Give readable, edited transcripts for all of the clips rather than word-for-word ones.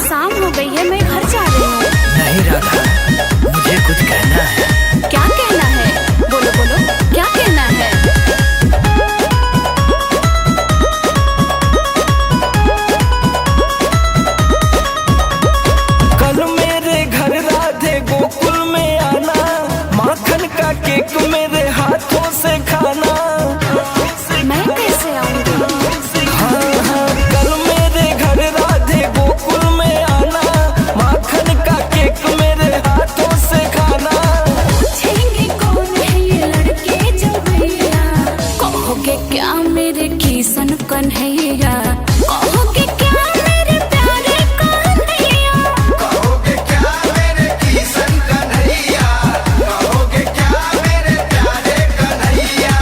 शाम हो गई है, मैं घर जा रही हूँ। नहीं राधा, मुझे कुछ कहना है। क्या कहना है? बोलो बोलो, क्या कहना है? कल मेरे घर राधे गोकुल में आना, माखन का केक मेरे हाथों से खाना। मैं कैसे आऊँगी? हाँ हाँ, कल मेरे घर राधे गोकुल में आना, माखन का केक मेरे हाथों से खाना। पूछेंगे कौन है ये लड़के जो भैया, कहोगे क्या मेरे किशन कन्हैया, कहोगे क्या मेरे प्यारे कन्हैया, कहोगे क्या मेरे किशन कन्हैया, कहोगे क्या मेरे प्यारे कन्हैया।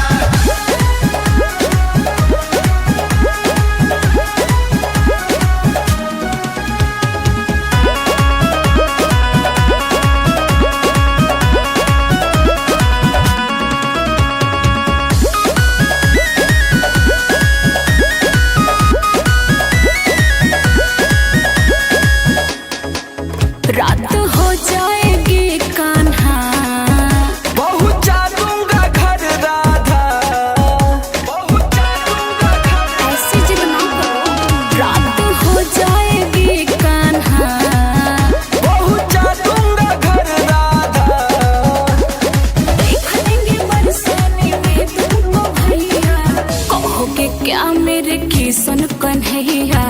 रात हो जाएगी कान्हा, पहुँचा दूंगा घर राधा, पहुँचा दूंगा घर। ऐसी जिद ना करो। रात हो जाएगी कान्हा, पहुँचा दूंगा घर राधा। देख लेंगे बरसाने में तुमको भैया, कहोगे क्या मेरे किशन कन्हैया,